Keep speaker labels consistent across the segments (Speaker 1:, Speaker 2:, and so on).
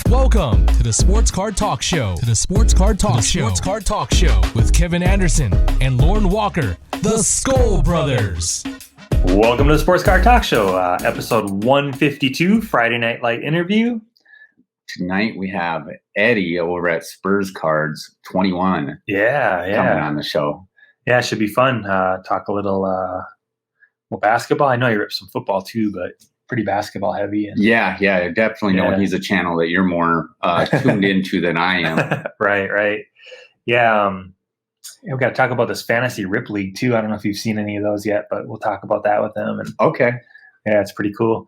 Speaker 1: Welcome to the Sports Card Talk Show. Sports Card Talk Show with Kevin Anderson and Lorn Walker, the Skull Brothers.
Speaker 2: Welcome to the Sports Card Talk Show, episode 152, Friday Night Light interview.
Speaker 3: Tonight we have Eddie over at Spurs Cards 21.
Speaker 2: Yeah.
Speaker 3: Coming on the show.
Speaker 2: Yeah, it should be fun. Talk a little basketball. I know you rip some football too, but pretty basketball heavy. And,
Speaker 3: yeah, I definitely know he's a channel that you're more tuned into than I am.
Speaker 2: Right. Yeah, we've got to talk about this fantasy rip league too. I don't know if you've seen any of those yet, but we'll talk about that with them. And
Speaker 3: okay.
Speaker 2: Yeah, it's pretty cool.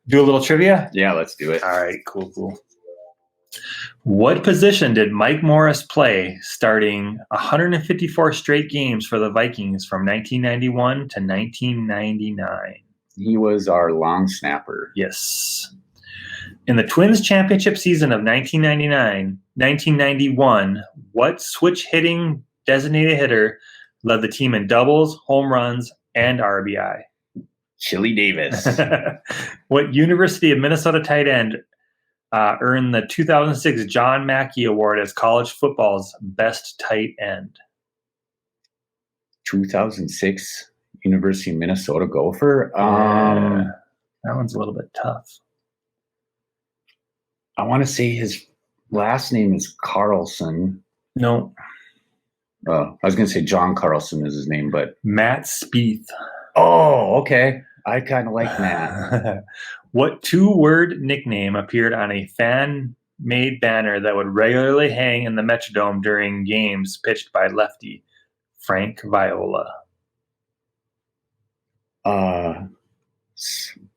Speaker 2: Do a little trivia?
Speaker 3: Yeah, let's do it.
Speaker 2: All right, cool. What position did Mike Morris play starting 154 straight games for the Vikings from 1991 to 1999?
Speaker 3: He was our long snapper.
Speaker 2: Yes. In the Twins championship season of 1991, what switch hitting designated hitter led the team in doubles, home runs, and RBI?
Speaker 3: Chili Davis.
Speaker 2: What University of Minnesota tight end earned the 2006 John Mackey Award as college football's best tight end?
Speaker 3: 2006 University of Minnesota Gopher.
Speaker 2: That one's a little bit tough.
Speaker 3: I want to say his last name is Carlson.
Speaker 2: No.
Speaker 3: I was going to say John Carlson is his name, but
Speaker 2: Matt Spieth.
Speaker 3: Oh, okay. I kind of like that.
Speaker 2: What two-word nickname appeared on a fan-made banner that would regularly hang in the Metrodome during games pitched by lefty Frank Viola?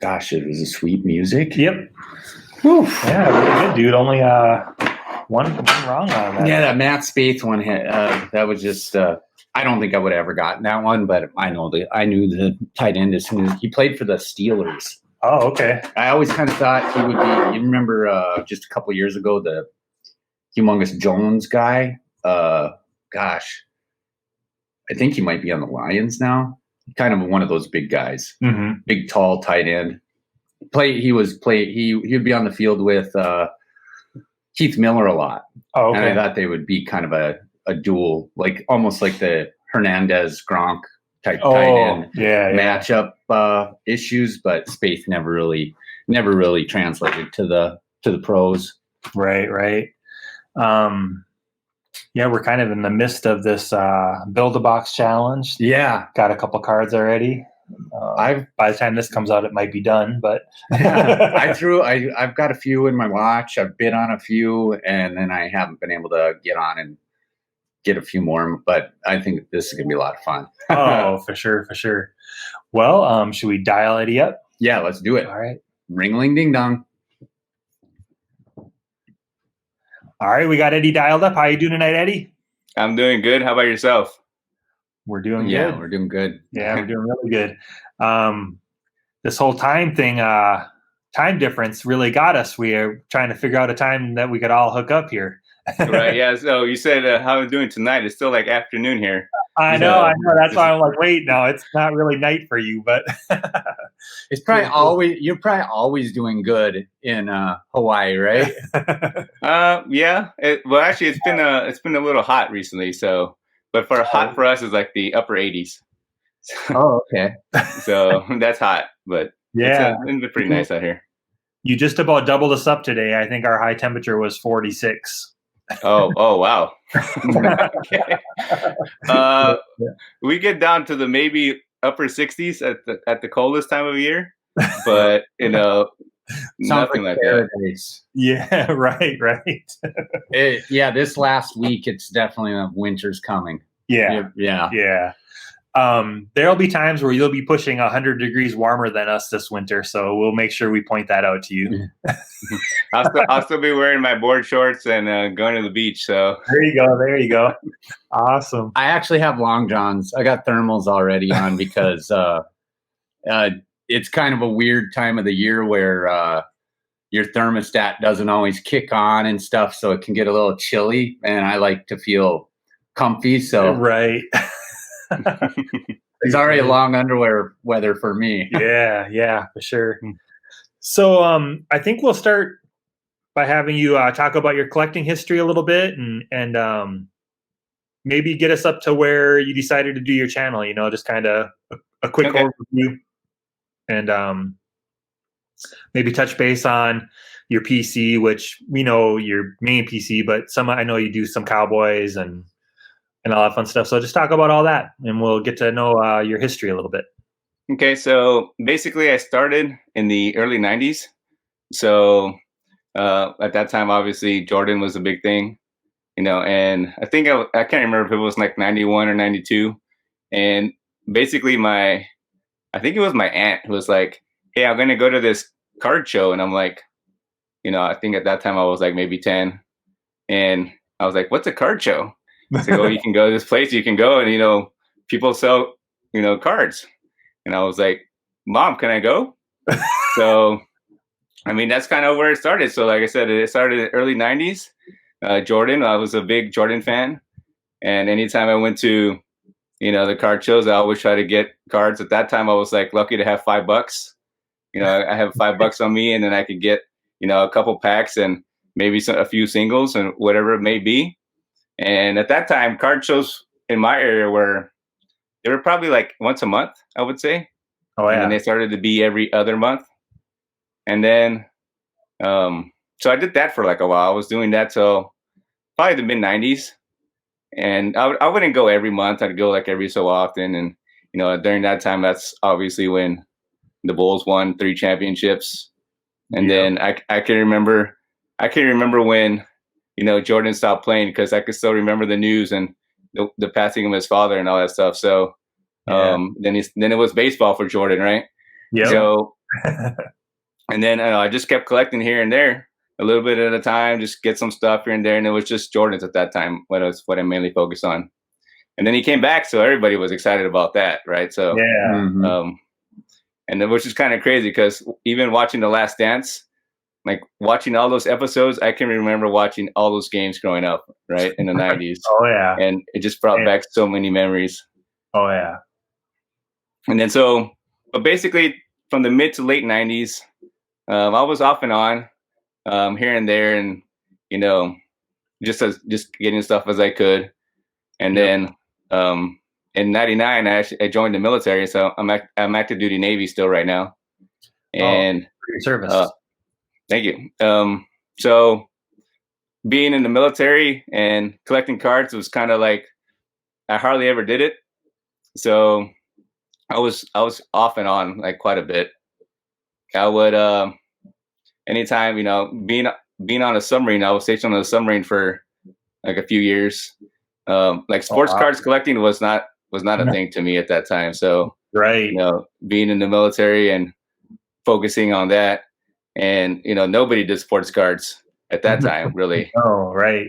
Speaker 3: Gosh, it was a sweet music.
Speaker 2: Yep. Whew. Yeah, really good, dude. Only one wrong on that.
Speaker 3: Yeah, that Matt Spieth one hit. That was just. I don't think I would have ever gotten that one, but I knew the tight end as soon as he played for the Steelers.
Speaker 2: Oh, okay.
Speaker 3: I always kind of thought he would be. You remember just a couple of years ago the Humongous Jones guy? Gosh, I think he might be on the Lions now. Kind of one of those big guys, big tall tight end. He would be on the field with Keith Miller a lot.
Speaker 2: Oh, okay.
Speaker 3: And I thought they would be kind of a duel, like almost like the Hernandez Gronk type tight end matchup issues, but Spaeth never really translated to the pros.
Speaker 2: Right. Yeah, we're kind of in the midst of this Build-A-Box challenge.
Speaker 3: Yeah.
Speaker 2: Got a couple cards already. By the time this comes out, it might be done, but
Speaker 3: I've got a few in my watch. I've bid on a few, and then I haven't been able to get on and get a few more, but I think this is going to be a lot of fun.
Speaker 2: Oh, for sure. Well, should we dial Eddie up?
Speaker 3: Yeah, let's do it.
Speaker 2: All right.
Speaker 3: Ring-a-ling ding dong.
Speaker 2: All right, we got Eddie dialed up. How you doing tonight, Eddie?
Speaker 4: I'm doing good. How about yourself?
Speaker 2: We're doing good.
Speaker 3: Yeah, we're doing good.
Speaker 2: Yeah, we're doing really good. This whole time thing, time difference really got us. We are trying to figure out a time that we could all hook up here.
Speaker 4: Right, yeah. So you said how I'm doing tonight. It's still like afternoon here.
Speaker 2: I know. That's why I'm like, wait, no, it's not really night for you, but
Speaker 3: it's probably you're probably always doing good in Hawaii, right?
Speaker 4: Yeah. Well, actually, it's been a little hot recently. So, but hot for us is like the upper 80s.
Speaker 3: Oh, okay.
Speaker 4: So that's hot, but
Speaker 2: yeah,
Speaker 4: it's been pretty nice out here.
Speaker 2: You just about doubled us up today. I think our high temperature was 46.
Speaker 4: Oh, wow. Okay. We get down to the maybe upper 60s at the coldest time of year, but nothing like that.
Speaker 2: Yeah, right.
Speaker 3: This last week it's definitely winter's coming.
Speaker 2: Yeah. There'll be times where you'll be pushing 100 degrees warmer than us this winter, so we'll make sure we point that out to you.
Speaker 4: I'll still be wearing my board shorts and going to the beach. So
Speaker 2: there you go. Awesome.
Speaker 3: I actually have long johns. I got thermals already on because it's kind of a weird time of the year where your thermostat doesn't always kick on and stuff, so it can get a little chilly, and I like to feel comfy. So
Speaker 2: right.
Speaker 3: It's already a long underwear weather for me.
Speaker 2: Yeah, for sure. So I think we'll start by having you talk about your collecting history a little bit, and maybe get us up to where you decided to do your channel. Just kind of a quick overview, and maybe touch base on your PC, which we know your main PC, but I know you do some Cowboys and all that fun stuff. So just talk about all that, and we'll get to know your history a little bit.
Speaker 4: Okay, so basically I started in the early 90s. So at that time, obviously, Jordan was a big thing, and I think I can't remember if it was like 91 or 92. And basically I think it was my aunt who was like, hey, I'm going to go to this card show. And I'm like, I think at that time I was like maybe 10. And I was like, what's a card show? It's like, oh, you can go to this place, you can go and, people sell, cards. And I was like, Mom, can I go? So, I mean, that's kind of where it started. So like I said, it started in the early 90s. Jordan, I was a big Jordan fan. And anytime I went to, the card shows, I always try to get cards. At that time, I was like lucky to have $5. I have $5 on me, and then I could get, a couple packs and maybe a few singles and whatever it may be. And at that time, card shows in my area they were probably like once a month, I would say.
Speaker 2: Oh, yeah.
Speaker 4: And then they started to be every other month. And then, so I did that for like a while. I was doing that till probably the mid 90s. And I wouldn't go every month. I'd go like every so often. And, during that time, that's obviously when the Bulls won 3 championships. And then I can remember when, Jordan stopped playing, because I could still remember the news and the passing of his father and all that stuff. So then it was baseball for Jordan, right?
Speaker 2: Yeah.
Speaker 4: So, and then I just kept collecting here and there, a little bit at a time, just get some stuff here and there. And it was just Jordans at that time, what I mainly focused on. And then he came back, so everybody was excited about that, right? So, and then, which is kind of crazy, because even watching The Last Dance, like watching all those episodes, I can remember watching all those games growing up, right, in the 90s.
Speaker 2: Oh, yeah.
Speaker 4: And it just brought back so many memories.
Speaker 2: Oh, yeah.
Speaker 4: And then but basically from the mid to late 90s, I was off and on here and there, and, just getting stuff as I could. And then in 99, I joined the military, so I'm active duty Navy still right now. And
Speaker 2: service.
Speaker 4: Thank you. So being in the military and collecting cards was kind of like, I hardly ever did it. So I was off and on like quite a bit. I would anytime, being on a submarine, I was stationed on a submarine for like a few years. Like sports cards collecting was not a thing to me at that time. So
Speaker 2: right,
Speaker 4: being in the military and focusing on that. And, nobody did sports cards at that time, really.
Speaker 2: Oh, right.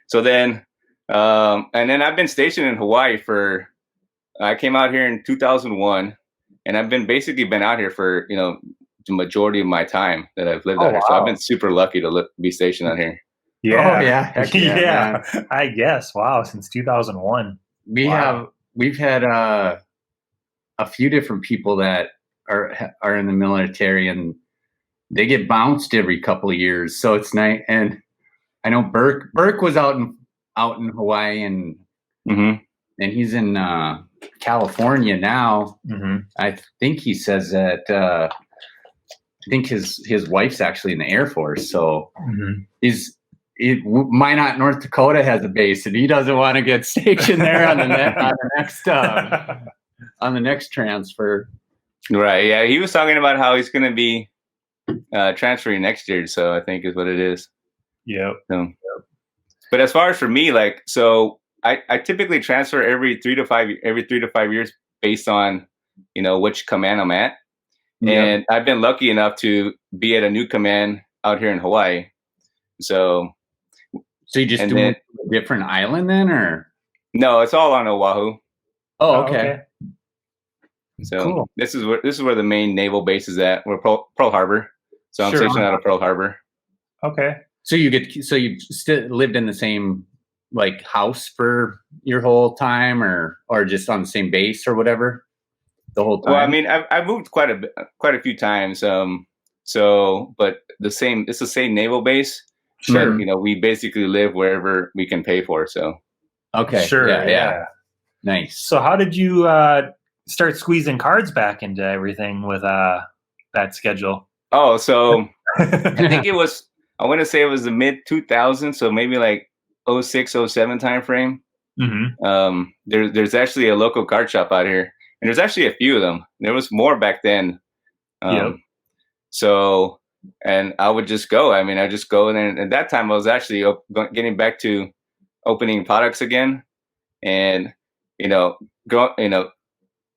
Speaker 4: So then, and then I've been stationed in Hawaii I came out here in 2001, and I've been out here for, the majority of my time that I've lived out here. So I've been super lucky to be stationed out here.
Speaker 2: Yeah.
Speaker 3: Oh, yeah. Heck yeah,
Speaker 2: I guess. Wow. Since 2001.
Speaker 3: We've had a few different people that are in the military, and they get bounced every couple of years. So it's nice. And I know Burke was out in Hawaii, and he's in California now. I think he says that I think his wife's actually in the Air Force. So Minot, North Dakota has a base, and he doesn't want to get stationed there on the next transfer.
Speaker 4: Right. Yeah. He was talking about how he's going to be transferring next year. So I think is what it is.
Speaker 2: Yep.
Speaker 4: But as far as for me, like, so I typically transfer every 3 to 5 years based on, which command I'm at. Yep. And I've been lucky enough to be at a new command out here in Hawaii. So
Speaker 3: you just do a different island then, or?
Speaker 4: No, it's all on Oahu.
Speaker 3: Oh, okay.
Speaker 4: So
Speaker 2: cool.
Speaker 4: This is where the main naval base is at. We're Pearl Harbor. So I'm stationed out of Pearl Harbor.
Speaker 2: Okay.
Speaker 3: So you still lived in the same like house for your whole time, or just on the same base or whatever the whole time?
Speaker 4: Well, I mean, I've moved quite a few times. So So, but it's the same naval base.
Speaker 2: Sure.
Speaker 4: But, we basically live wherever we can pay for. So,
Speaker 3: Okay.
Speaker 2: Sure.
Speaker 3: Yeah. Nice.
Speaker 2: So how did you start squeezing cards back into everything with that schedule?
Speaker 4: oh, so I think I want to say it was the mid 2000s. So maybe like 06, 07 time frame.
Speaker 2: Mm-hmm.
Speaker 4: There's actually a local card shop out here, and there's actually a few of them. There was more back then.
Speaker 2: Yep.
Speaker 4: So, and I would just go. I mean, I just go, and then at that time I was actually getting back to opening products again, and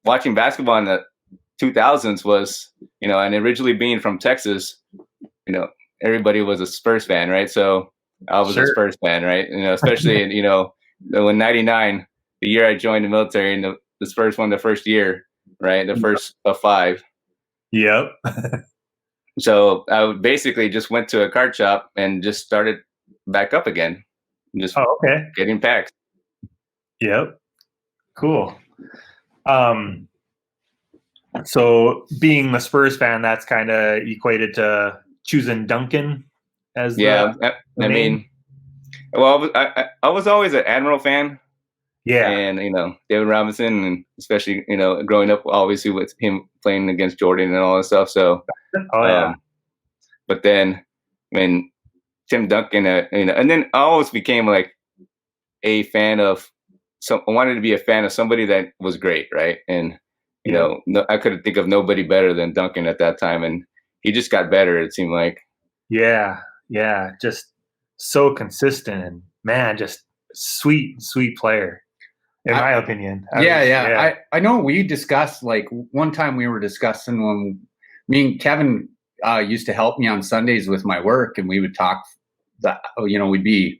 Speaker 4: watching basketball in the 2000s was, and originally being from Texas, everybody was a Spurs fan, right? So I was a Spurs fan, right? Especially in 99, the year I joined the military, and the Spurs won the first year, right? The first of 5.
Speaker 2: Yep.
Speaker 4: So I basically just went to a card shop and just started back up again, just getting packs.
Speaker 2: Yep. Cool. So being the Spurs fan, that's kind of equated to choosing Duncan as
Speaker 4: I mean, well, I was always an Admiral fan.
Speaker 2: Yeah.
Speaker 4: And, David Robinson, and especially, growing up, obviously, with him playing against Jordan and all that stuff. So, but then when Tim Duncan, and then I always became like a fan of I wanted to be a fan of somebody that was great, right? And, I couldn't think of nobody better than Duncan at that time. And he just got better, it seemed like.
Speaker 2: Yeah. Just so consistent, and man, just sweet player. In my opinion.
Speaker 3: I know we discussed, like, one time we were discussing when me and Kevin used to help me on Sundays with my work, and we would talk we'd be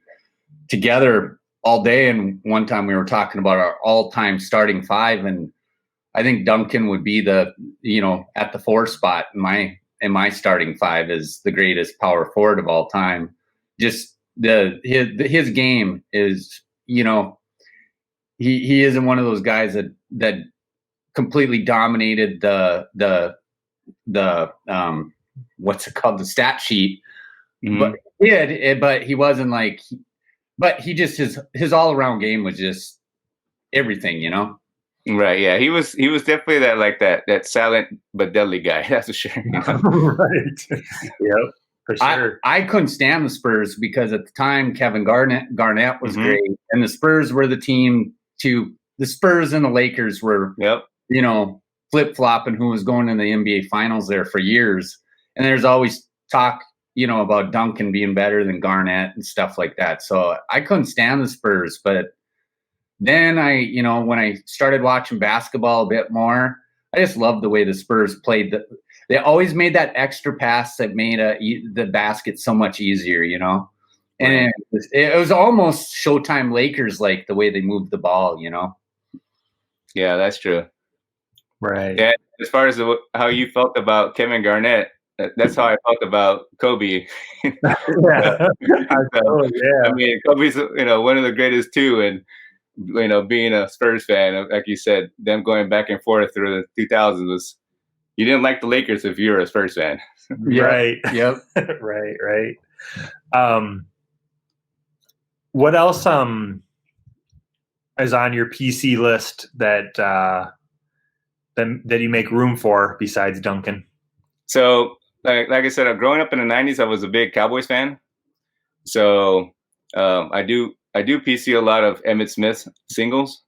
Speaker 3: together all day. And one time we were talking about our all-time starting 5, and I think Duncan would be the, at the 4 spot in my starting 5 is the greatest power forward of all time. Just his game is, he isn't one of those guys that completely dominated the what's it called, the stat sheet. Mm-hmm. But he did, but he wasn't like. But he just his all around game was just everything,
Speaker 4: Right. Yeah. He was definitely that silent but deadly guy. That's for sure.
Speaker 2: Right. Yep. For sure.
Speaker 3: I couldn't stand the Spurs because at the time Kevin Garnett was great, and the Spurs were the team. The Spurs and the Lakers were, flip flopping who was going in the NBA Finals there for years. And there's always talk, about Duncan being better than Garnett and stuff like that. So I couldn't stand the Spurs. But then when I started watching basketball a bit more, I just loved the way the Spurs played. They always made that extra pass that made the basket so much easier, And it was almost Showtime Lakers, like the way they moved the ball,
Speaker 4: Yeah, that's true.
Speaker 2: Right.
Speaker 4: Yeah. As far as how you felt about Kevin Garnett, that's how I felt about Kobe.
Speaker 2: Yeah.
Speaker 4: I mean, Kobe's one of the greatest too, and being a Spurs fan, like you said, them going back and forth through the 2000s was, you didn't like the Lakers if you were a Spurs fan.
Speaker 2: Right.
Speaker 3: Yep.
Speaker 2: Right. What else is on your PC list that you make room for besides Duncan?
Speaker 4: So, like I said, growing up in the 90s, I was a big Cowboys fan. So I do PC a lot of Emmitt Smith singles.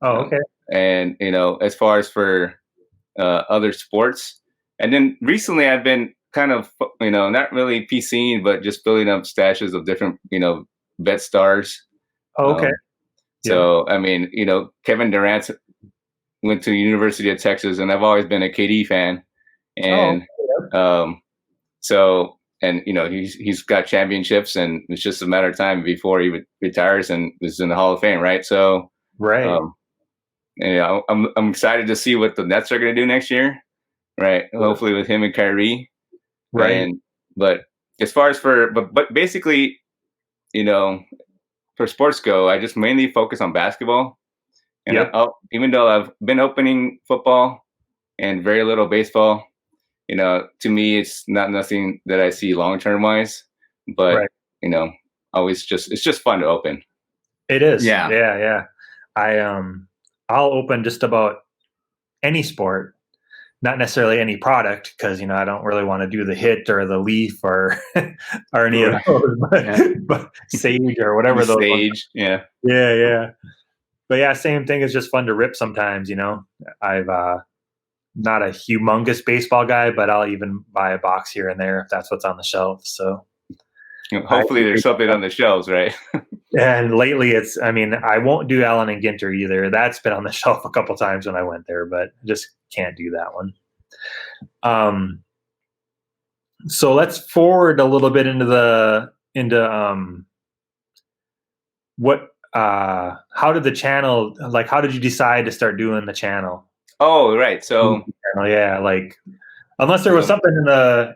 Speaker 2: Oh, okay.
Speaker 4: And as far as for other sports, and then recently I've been kind of not really PCing, but just building up stashes of different vet stars.
Speaker 2: Oh, okay.
Speaker 4: So I mean, Kevin Durant went to the University of Texas, and I've always been a KD fan, and so. And he's got championships, and it's just a matter of time before he retires and is in the Hall of Fame, right? So,
Speaker 2: right.
Speaker 4: I'm excited to see what the Nets are going to do next year, right? Hopefully with him and Kyrie,
Speaker 2: right?
Speaker 4: But as far as but basically, for sports go, I just mainly focus on basketball, and even though I've been opening football and very little baseball. to me, it's not nothing that I see long-term wise, but,
Speaker 2: Right.
Speaker 4: it's just fun to open.
Speaker 2: It is.
Speaker 3: Yeah.
Speaker 2: Yeah. I'll open just about any sport, not necessarily any product, because I don't really want to do the hit or the leaf or or any of those, but sage or whatever those ones.
Speaker 4: Sage, yeah.
Speaker 2: But yeah, same thing. It's just fun to rip sometimes. I've not a humongous baseball guy, but I'll even buy a box here and there if that's what's on the shelf. So
Speaker 4: hopefully there's something on the shelves, right?
Speaker 2: And lately I won't do Allen and Ginter either. That's been on the shelf a couple times when I went there, but just can't do that one. So let's forward a little bit into what how did the channel, like, how did you decide to start doing the channel?
Speaker 4: Oh, right. So
Speaker 2: yeah, like, unless there was something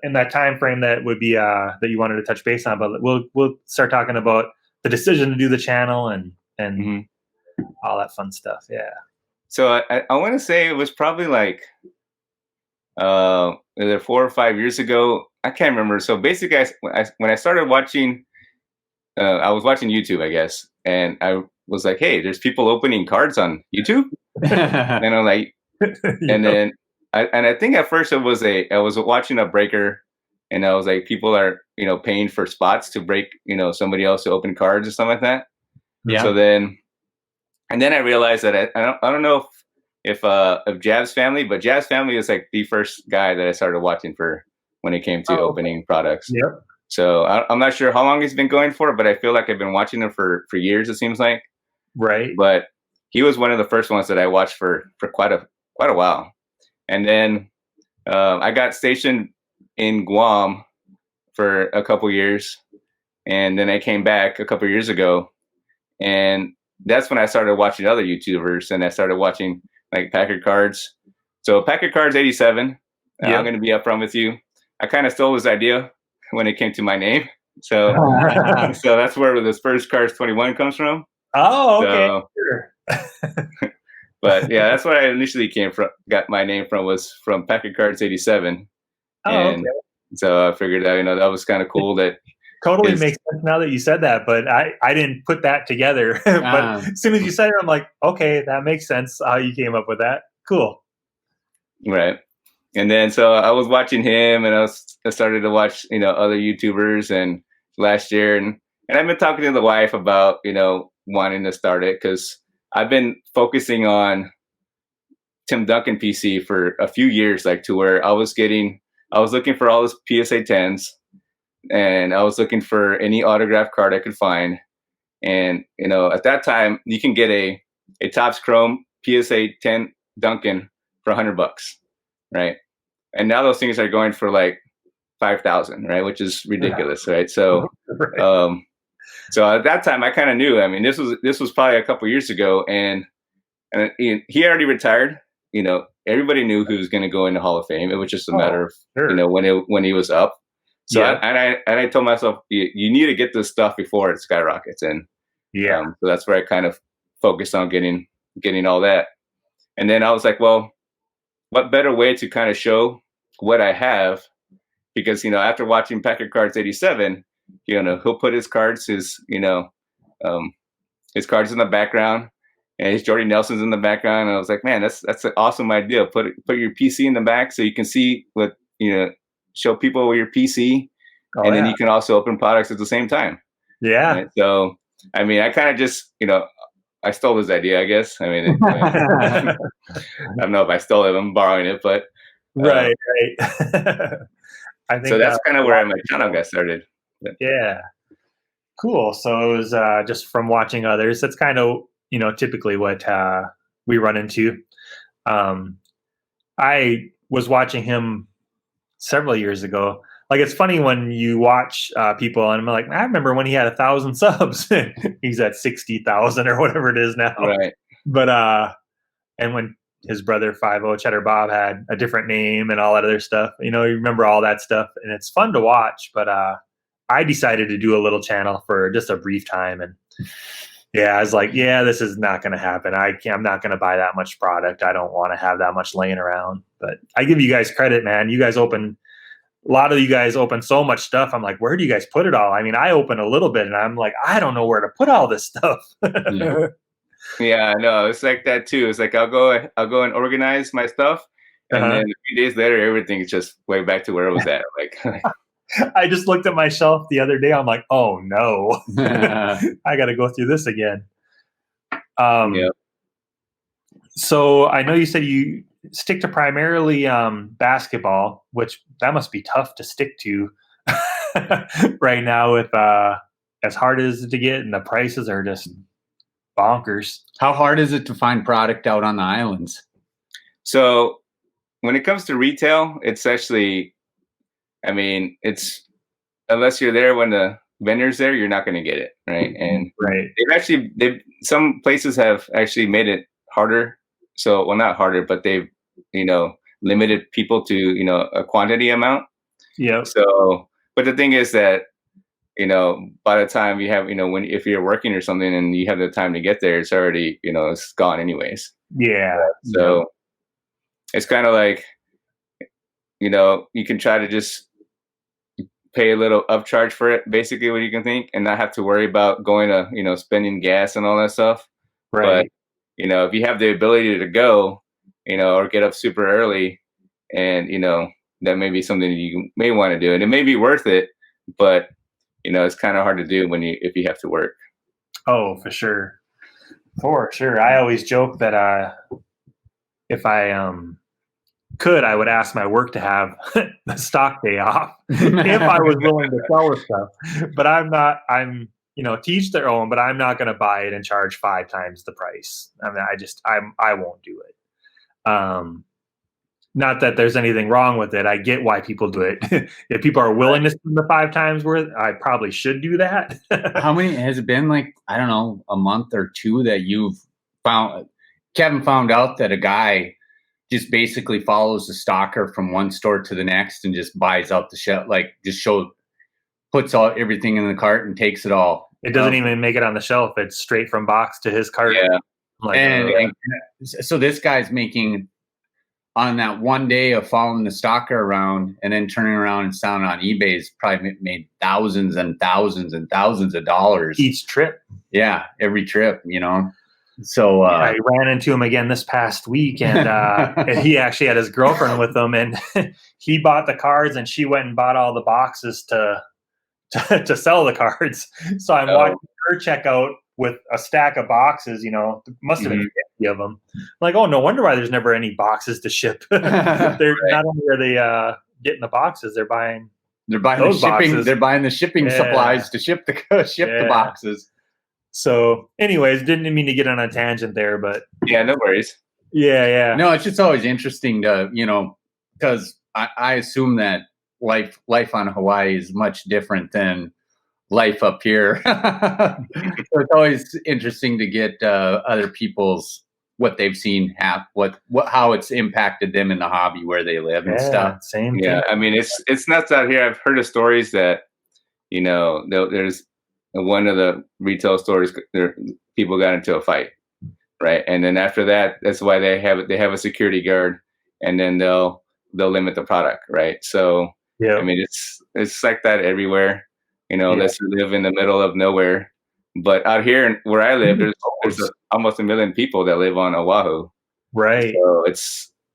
Speaker 2: in that time frame that would be that you wanted to touch base on, but we'll start talking about the decision to do the channel and all that fun stuff. Yeah.
Speaker 4: So I want to say it was probably like either 4 or 5 years ago. I can't remember. So basically, when I started watching, I was watching YouTube, I guess, and I was like, "Hey, there's people opening cards on YouTube," and I'm like, and then I think at first I was watching a breaker, and I was like, people are paying for spots to break somebody else to open cards or something like that.
Speaker 3: Yeah.
Speaker 4: So then I realized that I don't know if Jav's family, but Jav's family is like the first guy that I started watching for when it came to opening products.
Speaker 2: Yep.
Speaker 4: So I'm not sure how long he's been going for, but I feel like I've been watching him for years, it seems like.
Speaker 2: Right.
Speaker 4: But he was one of the first ones that I watched for quite a while. And then I got stationed in Guam for a couple years, and then I came back a couple years ago, and that's when I started watching other YouTubers, and I started watching like Packer Cards. So Packer Cards 87, I'm going to be upfront with you. I kind of stole his idea when it came to my name. So so that's where the Spurs Cards 21 comes from.
Speaker 2: Oh, okay. Sure.
Speaker 4: But yeah, that's where I initially got my name from, was from Packer Cards 87. And so I figured that, that was kind of cool. That
Speaker 2: totally makes sense now that you said that, but I didn't put that together. But as soon as you said it, I'm like, okay, that makes sense how you came up with that. Cool.
Speaker 4: Right. And then so I was watching him, and I started to watch, other YouTubers and last year. And I've been talking to the wife about, wanting to start it, because I've been focusing on Tim Duncan PC for a few years, like to where I was looking for all his PSA 10s, and I was looking for any autograph card I could find. And, at that time you can get a Topps Chrome PSA 10 Duncan for $100, right? And now those things are going for like 5,000, right? Which is ridiculous, right? So, so at that time I kind of knew. I mean, this was probably a couple years ago, and he already retired. Everybody knew who was going to go into Hall of Fame. It was just a matter of when he was up. So I told myself, you need to get this stuff before it skyrockets, and so that's where I kind of focused on getting all that. And then I was like, well, what better way to kind of show what I have? Because after watching Packer Cards 87, he'll put his cards, his cards in the background, and his Jordy Nelson's in the background. And I was like, man, that's an awesome idea. Put your PC in the back so you can see what show people your PC, and then you can also open products at the same time. Yeah. Right? So I mean, I kind of just I stole his idea, I guess. I mean, I don't know if I stole it. I'm borrowing it, but
Speaker 2: right. I think
Speaker 4: so. That's kind of where my channel got started. But.
Speaker 2: Yeah. Cool. So it was just from watching others. That's kind of typically what we run into. I was watching him several years ago. Like, it's funny when you watch people, and I'm like, I remember when he had 1,000 subs. He's at 60,000 or whatever it is now.
Speaker 4: Right.
Speaker 2: But and when his brother 50 Cheddar Bob had a different name and all that other stuff, you remember all that stuff, and it's fun to watch. But I decided to do a little channel for just a brief time, and Yeah, I was like, yeah, this is not going to happen. I'm not going to buy that much product. I don't want to have that much laying around. But I give you guys credit, man. You guys open a lot of you guys open so much stuff. I'm like, where do you guys put it all? I mean, I open a little bit, and I'm like, I don't know where to put all this stuff.
Speaker 3: Yeah.
Speaker 4: Yeah, I know. It's like that too. It's like I'll go and organize my stuff, and then a few days later, everything is just way back to where it was at. Like,
Speaker 2: I just looked at my shelf the other day. I'm like, oh no, I got to go through this again.
Speaker 4: yeah.
Speaker 2: So I know you said you stick to primarily basketball, which that must be tough to stick to right now with as hard as it is to get, and the prices are just bonkers.
Speaker 3: How hard is it to find product out on the islands?
Speaker 4: So when it comes to retail, it's actually, I mean, it's unless you're there when the vendor's there, you're not going to get it, right? And some places have actually made it harder. So, well, not harder, but they've, limited people to, a quantity amount.
Speaker 2: Yeah.
Speaker 4: So, but the thing is that, by the time you have, if you're working or something and you have the time to get there, it's already, it's gone anyways.
Speaker 2: Yeah.
Speaker 4: So it's kind of like, you can try to just pay a little upcharge for it, basically what you can think, and not have to worry about going to, spending gas and all that stuff.
Speaker 2: Right.
Speaker 4: But, if you have the ability to go, or get up super early and, that may be something you may want to do, and it may be worth it, but, it's kind of hard to do if you have to work.
Speaker 2: Oh, for sure. For sure. I always joke that if I could, I would ask my work to have the stock day off if I was willing to sell the stuff. But I'm not. I'm teach their own, but I'm not going to buy it and charge 5 times the price. I mean, I won't do it. Not that there's anything wrong with it. I get why people do it. If people are willing to spend the 5 times worth, I probably should do that.
Speaker 3: How many has it been? Like, I don't know, a month or two that you've found? Kevin found out that a guy just basically follows the stalker from one store to the next and just buys out the shelf, like puts everything in the cart and takes it all.
Speaker 2: It doesn't even make it on the shelf. It's straight from box to his cart.
Speaker 4: Yeah.
Speaker 2: Like,
Speaker 3: and so this guy's making, on that one day of following the stalker around and then turning around and selling on eBay, has probably made thousands and thousands and thousands of dollars
Speaker 2: each trip.
Speaker 3: Yeah, every trip, So
Speaker 2: I ran into him again this past week, and he actually had his girlfriend with him, and he bought the cards, and she went and bought all the boxes to sell the cards. So I'm watching her check out with a stack of boxes. Must have been 50 of them. Like, oh, no wonder why there's never any boxes to ship. They're not only are they getting the boxes, they're buying
Speaker 3: the shipping. Boxes. They're buying the shipping supplies to ship the boxes.
Speaker 2: So, anyways, didn't mean to get on a tangent there, but
Speaker 4: yeah, no worries.
Speaker 2: Yeah.
Speaker 3: No, it's just always interesting to, because I assume that life on Hawaii is much different than life up here. So it's always interesting to get other people's what they've seen how it's impacted them in the hobby where they live and stuff.
Speaker 2: Same.
Speaker 4: Yeah, I mean it's nuts out here. I've heard of stories that there's one of the retail stores, people got into a fight, right? And then after that, that's why they have a security guard, and then they'll limit the product, right? So yeah, I mean it's like that everywhere, unless you live in the middle of nowhere. But out here where I live, there's almost 1 million people that live on Oahu,
Speaker 2: right?
Speaker 4: So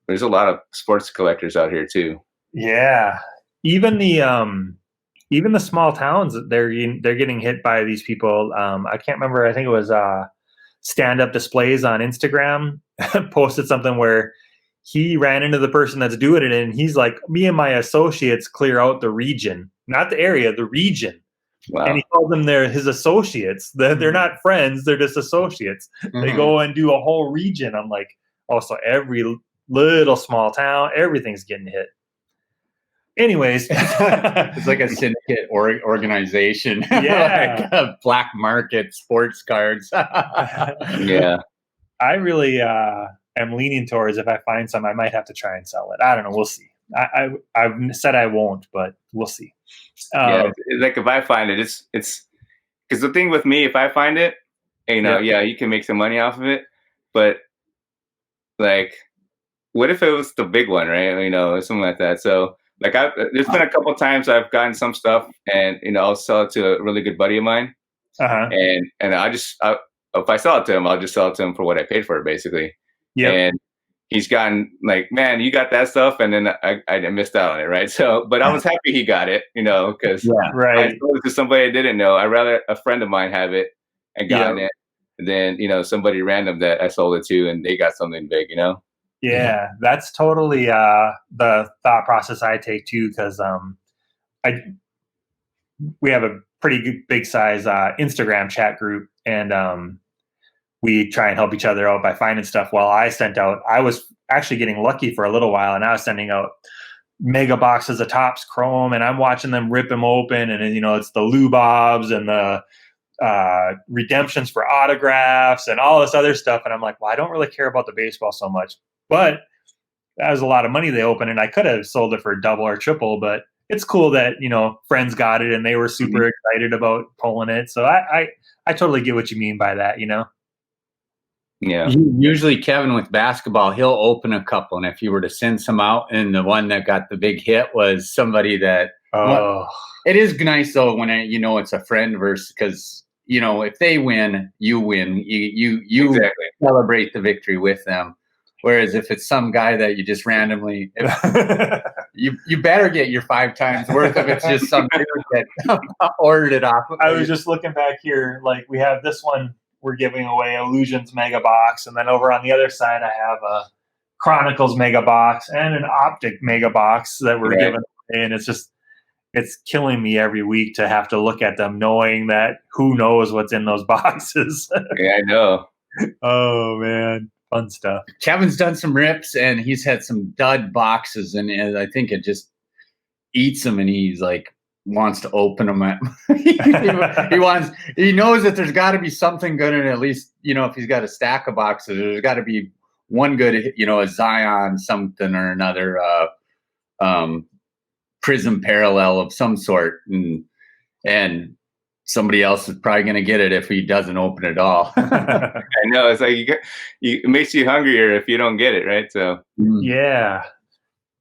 Speaker 4: there's a lot of sports collectors out here too.
Speaker 2: Yeah, even the small towns, they're getting hit by these people. I can't remember. I think it was stand-up displays on Instagram posted something where he ran into the person that's doing it, and he's like, me and my associates clear out the region, not the area, the region. Wow. And he calls them his associates. They're not friends. They're just associates. Mm-hmm. They go and do a whole region. I'm like, oh, so every little small town, everything's getting hit. Anyways,
Speaker 3: it's like a syndicate organization.
Speaker 2: Yeah.
Speaker 3: Like black market sports cards.
Speaker 4: Yeah.
Speaker 2: I really am leaning towards, if I find some, I might have to try and sell it. I don't know. We'll see. I've said I won't, but we'll see.
Speaker 4: Yeah, like if I find it, it's because the thing with me, if I find it, you know, yeah, you can make some money off of it, but like, what if it was the big one, right? You know, something like that. So like, there's been a couple times I've gotten some stuff, and you know, I'll sell it to a really good buddy of mine, and if I sell it to him, I'll just sell it to him for what I paid for it, basically. And he's gotten like, man, you got that stuff, and then I missed out on it, right? So, but I was happy he got it, you know, because I sold it to somebody I didn't know. I'd rather a friend of mine have it and gotten it than, you know, somebody random that I sold it to and they got something big, you know?
Speaker 2: Yeah, that's totally the thought process I take too, because we have a pretty big size Instagram chat group, and we try and help each other out by finding stuff. While I was actually getting lucky for a little while, and I was sending out mega boxes of Topps Chrome, and I'm watching them rip them open, and you know, it's the Lou Bobs and the redemptions for autographs and all this other stuff, and I'm like, well, I don't really care about the baseball so much, but that was a lot of money they opened, and I could have sold it for double or triple, but it's cool that, you know, friends got it and they were super excited about pulling it. So I totally get what you mean by that, you know?
Speaker 3: Yeah. Usually Kevin with basketball, he'll open a couple, and if you were to send some out and the one that got the big hit was somebody that it is nice though when you know it's a friend versus, because you know, if they win, you win. You celebrate the victory with them. Whereas if it's some guy that you just randomly, you better get your 5 times worth if it's just some dude that ordered it off.
Speaker 2: I was just looking back here, like we have this one we're giving away, Illusions Mega Box, and then over on the other side I have a Chronicles Mega Box and an Optic Mega Box that we're giving away, and it's killing me every week to have to look at them knowing that who knows what's in those boxes.
Speaker 4: Yeah, I know.
Speaker 2: Oh man. Fun stuff.
Speaker 3: Kevin's done some rips and he's had some dud boxes, and I think it just eats him, and he's like wants to open them. He knows that there's got to be something good in it. At least, you know, if he's got a stack of boxes, there's got to be one good, you know, a Zion something or another, Prism Parallel of some sort, and somebody else is probably going to get it if he doesn't open it all.
Speaker 4: I know. It's like it makes you hungrier if you don't get it, right? So
Speaker 2: yeah.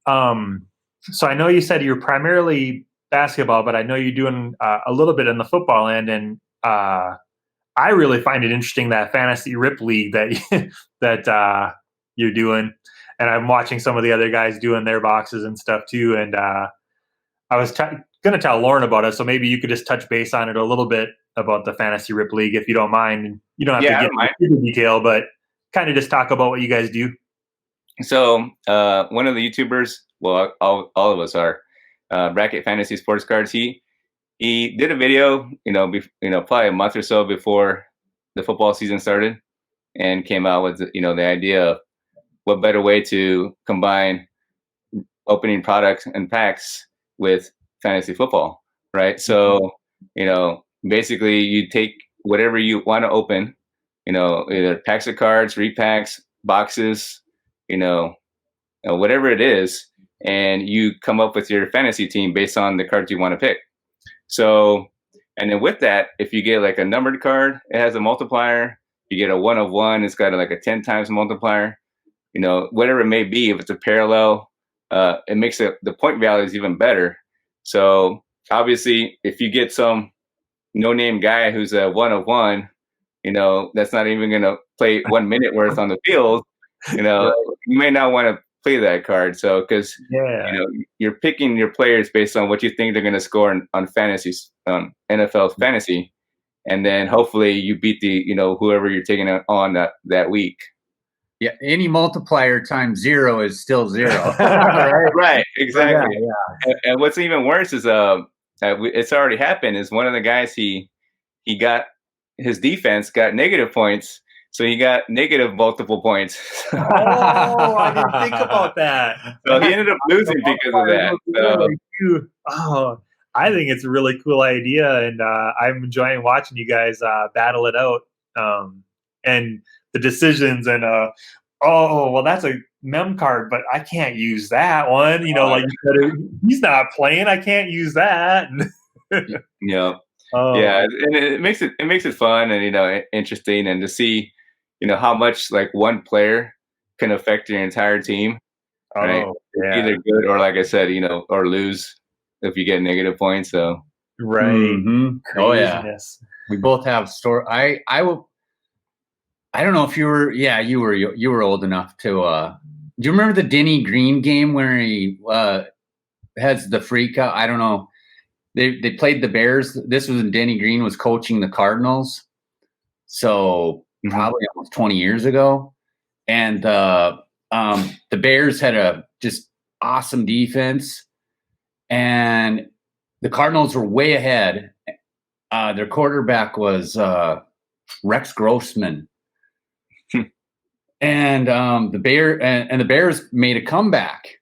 Speaker 2: So I know you said you're primarily basketball, but I know you're doing a little bit in the football end, and I really find it interesting, that fantasy rip league that you're doing, and I'm watching some of the other guys doing their boxes and stuff too, and I was going to tell Lauren about it, so maybe you could just touch base on it a little bit about the Fantasy Rip League, if you don't mind. You don't have to get into detail, but kind of just talk about what you guys do.
Speaker 4: So one of the YouTubers, well, all of us are, Bracket Fantasy Sports Cards. He did a video, probably a month or so before the football season started, and came out with the idea of what better way to combine opening products and packs with fantasy football, right? So, basically you take whatever you want to open, either packs of cards, repacks, boxes, whatever it is, and you come up with your fantasy team based on the cards you want to pick. So, and then with that, if you get like a numbered card, it has a multiplier. You get a 1 of 1, it's got like a 10 times multiplier, whatever it may be. If it's a parallel, it makes the point values even better. So obviously, if you get some no-name guy who's a 1 of 1, that's not even going to play 1 minute worth on the field, you may not want to play that card. So because you're picking your players based on what you think they're going to score on fantasy, NFL fantasy, and then hopefully you beat the whoever you're taking on that week.
Speaker 3: Yeah, any multiplier times 0 is still 0.
Speaker 4: Right, exactly. Yeah. And what's even worse is it's already happened. Is one of the guys he got his defense got negative points, so he got negative multiple points.
Speaker 2: Oh, I didn't think about that.
Speaker 4: So he ended up losing because of that. So.
Speaker 2: I think it's a really cool idea, and I'm enjoying watching you guys battle it out, and the decisions, and that's a mem card, but I can't use that one. Like you said, he's not playing, I can't use that.
Speaker 4: Yeah.
Speaker 2: Oh,
Speaker 4: Yeah, and it makes it fun and interesting, and to see how much like one player can affect your entire team, right?
Speaker 2: Yeah.
Speaker 4: Either good or, like I said, or lose if you get negative points. So
Speaker 2: Right.
Speaker 3: Mhm. Oh yeah.
Speaker 2: Craziness.
Speaker 3: We both have store. I will. I don't know if you were. Yeah, you were old enough to. Do you remember the Denny Green game where he has the freak out? I don't know. They played the Bears. This was when Denny Green was coaching the Cardinals. So probably almost 20 years ago, and the Bears had a just awesome defense, and the Cardinals were way ahead. Their quarterback was Rex Grossman. And the Bears made a comeback.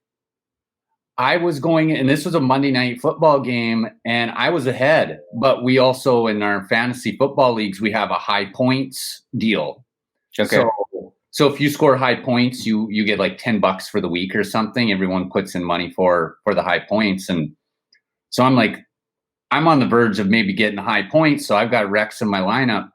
Speaker 3: I was going, and this was a Monday night football game, and I was ahead. But we also, in our fantasy football leagues, we have a high points deal.
Speaker 4: okay,
Speaker 3: So if you score high points, you get like $10 for the week or something. Everyone puts in money for the high points, and so I'm on the verge of maybe getting high points. So I've got Rex in my lineup.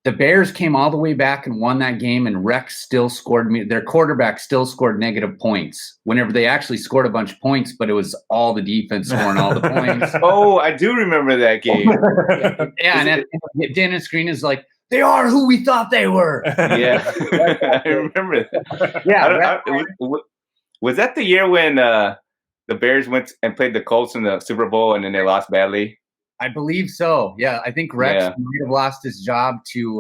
Speaker 3: The Bears came all the way back and won that game, and Rex still scored me. Their quarterback still scored negative points whenever they actually scored a bunch of points, but it was all the defense scoring all the points.
Speaker 4: Oh, I do remember that game.
Speaker 3: Yeah, and Dennis Green is like, they are who we thought they were.
Speaker 4: Yeah, I remember that.
Speaker 3: Yeah,
Speaker 4: Was that the year when the Bears went and played the Colts in the Super Bowl and then they lost badly?
Speaker 3: I believe so. Yeah, I think Rex might have lost his job to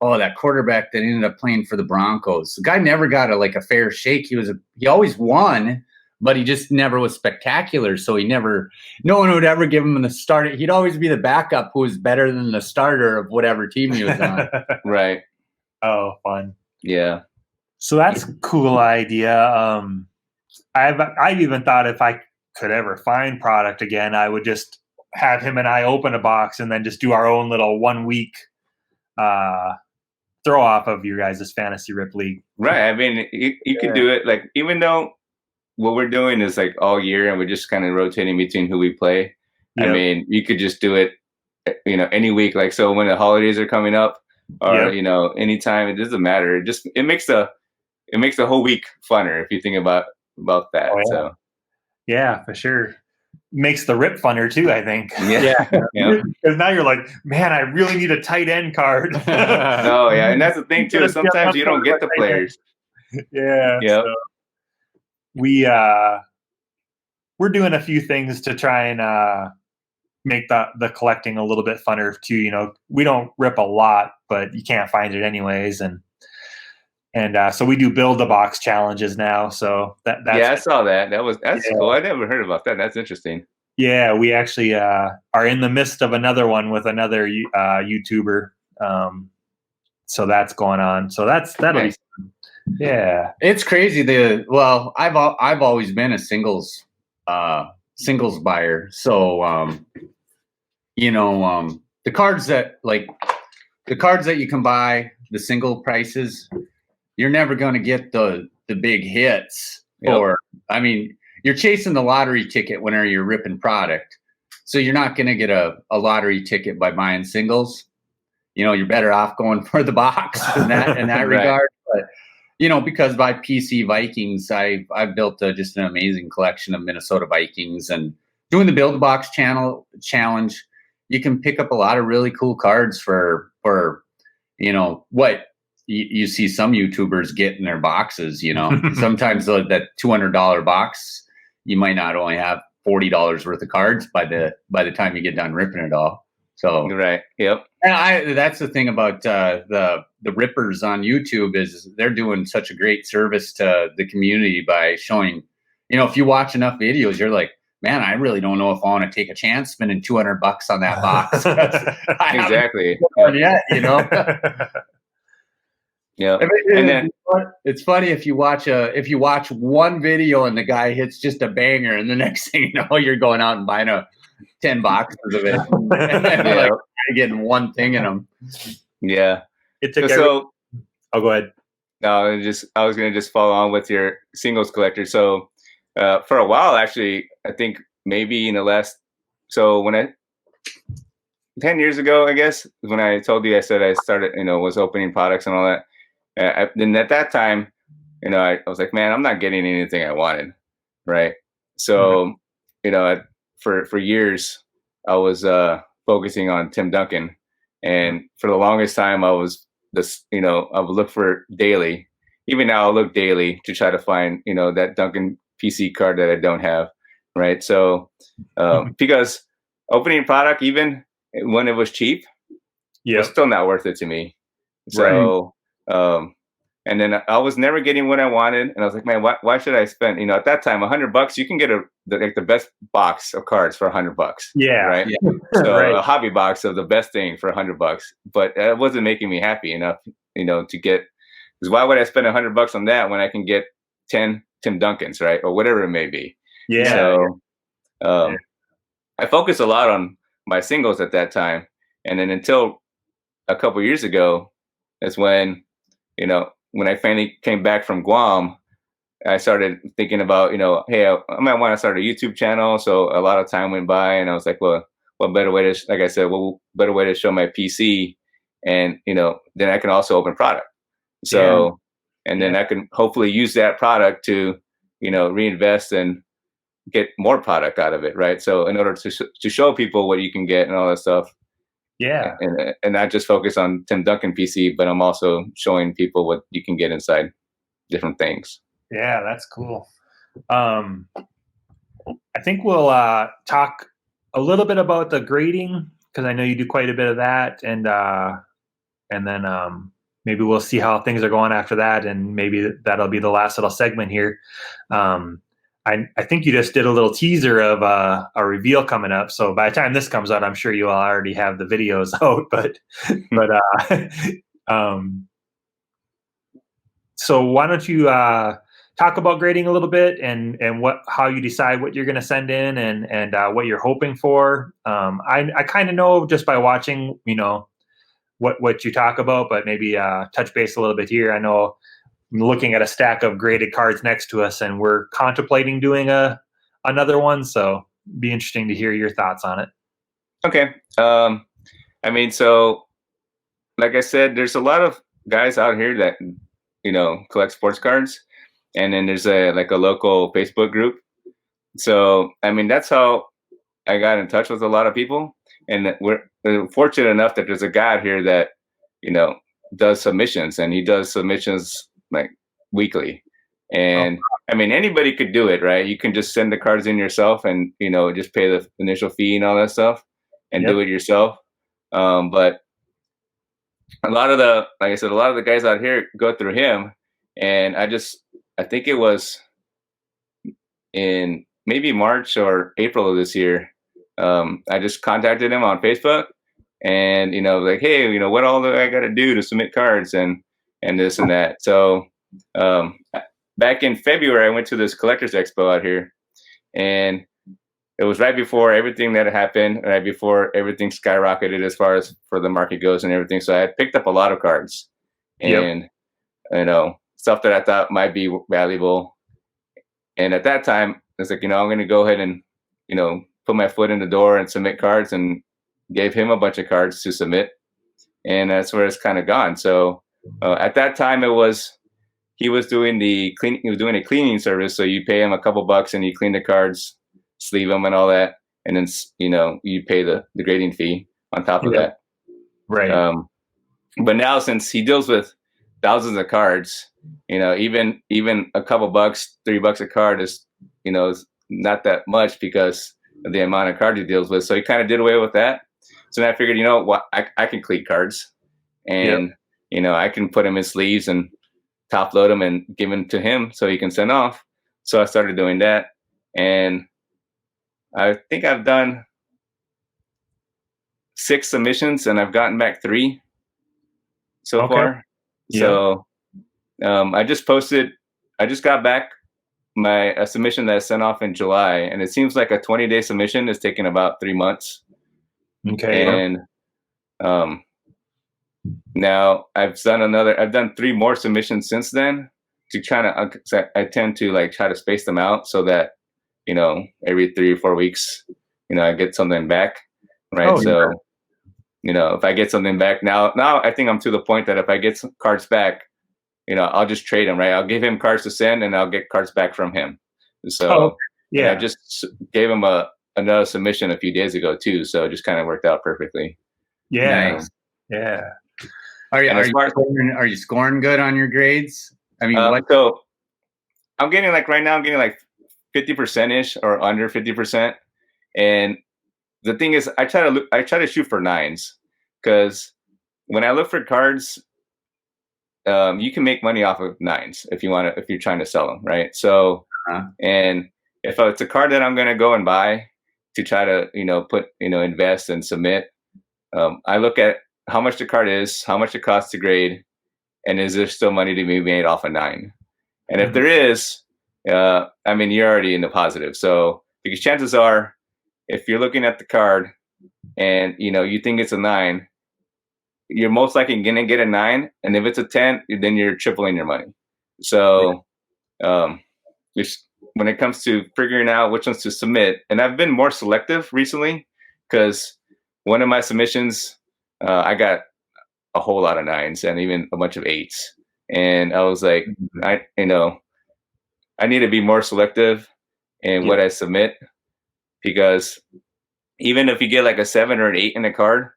Speaker 3: that quarterback that ended up playing for the Broncos. The guy never got a fair shake. He always won, but he just never was spectacular. So no one would ever give him the start. He'd always be the backup who was better than the starter of whatever team he was on.
Speaker 4: Right.
Speaker 2: Oh, fun.
Speaker 4: Yeah.
Speaker 2: So that's a cool idea. I've even thought if I could ever find product again, I would just have him and I open a box and then just do our own little 1 week throw off of your guys' fantasy rip league.
Speaker 4: Right. I mean, you could do it like, even though what we're doing is like all year and we're just kind of rotating between who we play. Yep. I mean, you could just do it, any week. Like, so when the holidays are coming up or, anytime, it doesn't matter. It makes the whole week funner if you think about that.
Speaker 2: Oh, yeah.
Speaker 4: So
Speaker 2: yeah, for sure. Makes the rip funner too, I think.
Speaker 4: Yeah.
Speaker 2: Because now you're like, man, I really need a tight end card.
Speaker 4: Oh yeah, and that's the thing too. Sometimes you don't get the players.
Speaker 2: Yeah.
Speaker 4: Yeah.
Speaker 2: So we're doing a few things to try and make the collecting a little bit funner too. We don't rip a lot, but you can't find it anyways, and so we do build the box challenges now. So that's
Speaker 4: I saw that. That's cool. I never heard about that. That's interesting.
Speaker 2: Yeah, we actually are in the midst of another one with another YouTuber. So that's going on. So that'll be fun. Yeah.
Speaker 3: It's crazy. I've always been a singles buyer. So the cards that you can buy, the single prices, you're never going to get the big hits. Yep. You're chasing the lottery ticket whenever you're ripping product. So you're not going to get a lottery ticket by buying singles. You're better off going for the box in that right. regard. But, because by PC Vikings, I've built just an amazing collection of Minnesota Vikings, and doing the Build Box challenge, you can pick up a lot of really cool cards for what you see some YouTubers get in their boxes. Sometimes that $200 box, you might not only have $40 worth of cards by the time you get done ripping it all. So
Speaker 4: right, yep.
Speaker 3: And that's the thing about the rippers on YouTube is they're doing such a great service to the community by showing. If you watch enough videos, you're like, man, I really don't know if I want to take a chance spending $200 on that box.
Speaker 4: Exactly.
Speaker 3: Yeah. And then it's funny if you watch one video and the guy hits just a banger, and the next thing you know, you're going out and buying 10 boxes of it, and getting one thing in them.
Speaker 4: Yeah.
Speaker 2: Oh, go ahead.
Speaker 4: No, I was going to just follow on with your singles collector. So for a while, actually, I think maybe in the last. So when 10 years ago, I guess, when I told you, I said I started, was opening products and all that. Then at that time, I was like, man, I'm not getting anything I wanted. Right. So, for years, I was focusing on Tim Duncan. And for the longest time, I was I would look for daily. Even now, I'll look daily to try to find, that Duncan PC card that I don't have. Right. So, because opening product, even when it was cheap, was still not worth it to me. So, and then I was never getting what I wanted, and I was like, man, why should I spend? At that time, $100 you can get the best box of cards for $100.
Speaker 2: Yeah,
Speaker 4: right.
Speaker 3: Yeah.
Speaker 4: So a hobby box of the best thing for $100, but it wasn't making me happy enough, to get. Because why would I spend $100 on that when I can get 10 Tim Duncans, right, or whatever it may be?
Speaker 2: Yeah.
Speaker 4: So, I focused a lot on my singles at that time, and then until a couple years ago, is when, when I finally came back from Guam, I started thinking about, hey, I might want to start a YouTube channel. So a lot of time went by, and I was like, well, what better way to, like I said, what better way to show my PC, and then I can also open product. So, and then I can hopefully use that product to, reinvest and get more product out of it, right? So in order to show people what you can get and all that stuff.
Speaker 2: Yeah.
Speaker 4: And not just focus on Tim Duncan PC, but I'm also showing people what you can get inside different things.
Speaker 2: Yeah, that's cool. I think we'll talk a little bit about the grading, because I know you do quite a bit of that, and then maybe we'll see how things are going after that, and maybe that'll be the last little segment here. I think you just did a little teaser of a reveal coming up. So by the time this comes out, I'm sure you all already have the videos out. So why don't you talk about grading a little bit, and how you decide what you're going to send in, and what you're hoping for. I kind of know just by watching, what you talk about, but maybe touch base a little bit here. I know I'm looking at a stack of graded cards next to us, and we're contemplating doing another one. So be interesting to hear your thoughts on it.
Speaker 4: Okay. So like I said, there's a lot of guys out here that, collect sports cards, and then there's a local Facebook group. So, that's how I got in touch with a lot of people, and we're fortunate enough that there's a guy out here that, does submissions, and he does submissions like weekly. And anybody could do it, right? You can just send the cards in yourself, and just pay the initial fee and all that stuff, and do it yourself. But a lot of the guys out here go through him, and I think it was in maybe March or April of this year. I just contacted him on Facebook, and like, hey, what all do I got to do to submit cards, and this and that. So back in February, I went to this collector's expo out here, and it was right before everything that happened, right before everything skyrocketed as far as for the market goes and everything. So I had picked up a lot of cards, and stuff that I thought might be valuable. And at that time, it's like, I'm going to go ahead and put my foot in the door and submit cards, and gave him a bunch of cards to submit, and that's where it's kind of gone. So at that time, he was doing a cleaning service. So you pay him a couple bucks, and you clean the cards, sleeve them, and all that, and then you pay the grading fee on top of that.
Speaker 2: Right.
Speaker 4: But now, since he deals with thousands of cards, even a couple bucks, $3 a card is not that much because of the amount of cards he deals with. So he kind of did away with that. So then I figured, I can clean cards, and I can put them in sleeves and top load them and give them to him so he can send off. So I started doing that, and I think I've done 6 submissions, and I've gotten back 3 so far. So I just got back a submission that I sent off in July, and it seems like a 20-day submission is taking about 3 months.
Speaker 2: Okay.
Speaker 4: And now I've done 3 more submissions since then, to try to, I tend to try to space them out so that, every 3 or 4 weeks, I get something back. Right. if I get something back now I think I'm to the point that if I get some cards back, I'll just trade them, right? I'll give him cards to send and I'll get cards back from him. So and I just gave him another submission a few days ago too. So it just kind of worked out perfectly.
Speaker 2: Yeah.
Speaker 3: Nice.
Speaker 2: Yeah.
Speaker 3: Are you scoring good on your grades? I mean,
Speaker 4: so I'm getting right now, I'm getting 50%ish or under 50%. And the thing is, I try to shoot for 9s, because when I look for cards, you can make money off of 9s if you're trying to sell them, right? So, and if it's a card that I'm going to go and buy to try to, invest and submit, I look at how much the card is, how much it costs to grade, and is there still money to be made off a 9? And if there is, you're already in the positive. So, because chances are, if you're looking at the card and, you think it's a 9, you're most likely going to get a 9. And if it's a 10, then you're tripling your money. So, when it comes to figuring out which ones to submit, and I've been more selective recently, because one of my submissions, I got a whole lot of 9s and even a bunch of 8s. And I was like, I need to be more selective in what I submit, because even if you get a 7 or an 8 in a card,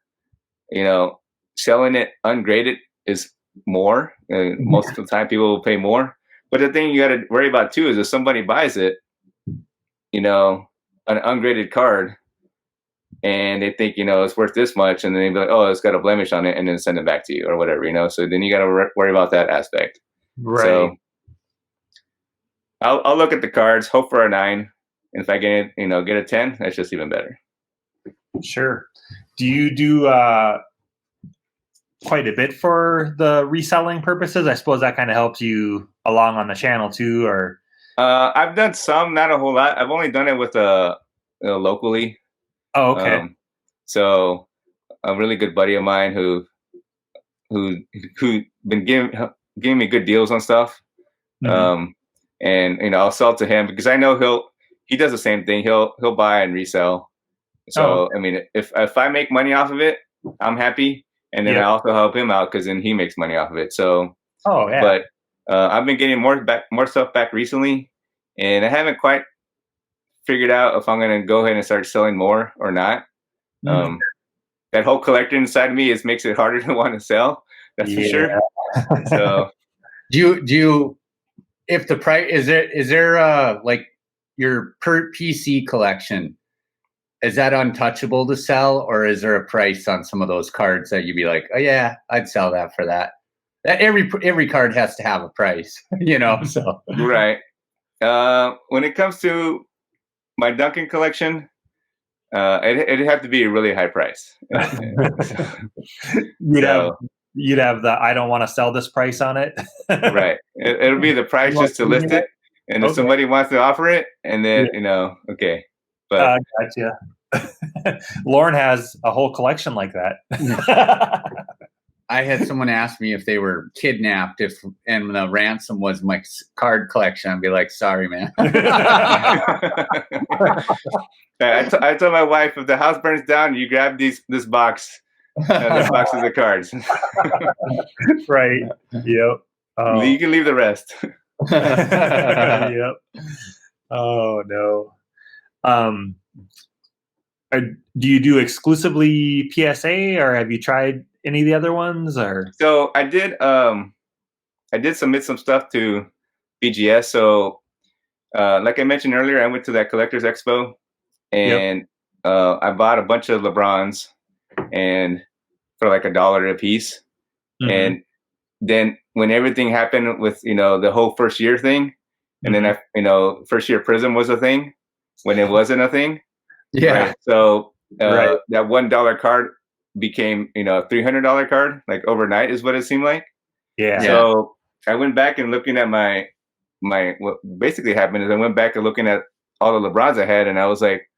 Speaker 4: selling it ungraded is more. Most of the time people will pay more. But the thing you got to worry about too is if somebody buys it, an ungraded card, and they think, it's worth this much, and then they be like, oh, it's got a blemish on it, and then send it back to you or whatever, So then you got to worry about that aspect.
Speaker 2: Right.
Speaker 4: So I'll look at the cards, hope for a 9. And if I get a 10, that's just even better.
Speaker 2: Sure. Do you do quite a bit for the reselling purposes? I suppose that kind of helps you along on the channel too, or?
Speaker 4: I've done some, not a whole lot. I've only done it with locally.
Speaker 2: Oh, okay.
Speaker 4: So a really good buddy of mine who been giving me good deals on stuff. And I'll sell it to him because I know he does the same thing. He'll buy and resell. So if I make money off of it, I'm happy, and then I also help him out because then he makes money off of it. So but I've been getting more stuff back recently, and I haven't quite figured out if I'm going to go ahead and start selling more or not. That whole collector inside of me makes it harder to want to sell. That's for sure. So
Speaker 3: do you if the price is there your per PC collection, is that untouchable to sell, or is there a price on some of those cards that you'd be like, oh yeah, I'd sell that for that? Every card has to have a price, so.
Speaker 4: Right. When it comes to my Duncan collection, it'd have to be a really high price.
Speaker 2: You'd have the I don't want to sell this price on it.
Speaker 4: Right. It'll be the price just to list it. And if somebody wants to offer it, and then, okay. But
Speaker 2: gotcha. Lorn has a whole collection like that.
Speaker 3: I had someone ask me if they were kidnapped and the ransom was my card collection. I'd be like, sorry, man.
Speaker 4: I told my wife, if the house burns down, you grab this box. This box of the cards.
Speaker 2: Right. Yep.
Speaker 4: You can leave the rest.
Speaker 2: Yep. Oh no. Do you do exclusively PSA, or have you tried any of the other ones? Or
Speaker 4: so I did submit some stuff to BGS. So like I mentioned earlier, I went to that collector's expo, and I bought a bunch of LeBrons and for $1 a piece. And then when everything happened with the whole first year thing, and then first year Prism was a thing when it wasn't a thing.
Speaker 3: Yeah.
Speaker 4: Right? So that $1 card became a $300 card overnight is what it seemed like.
Speaker 2: Yeah.
Speaker 4: So I went back and looking at my what basically happened is I went back and looking at all the LeBrons I had, and I was like,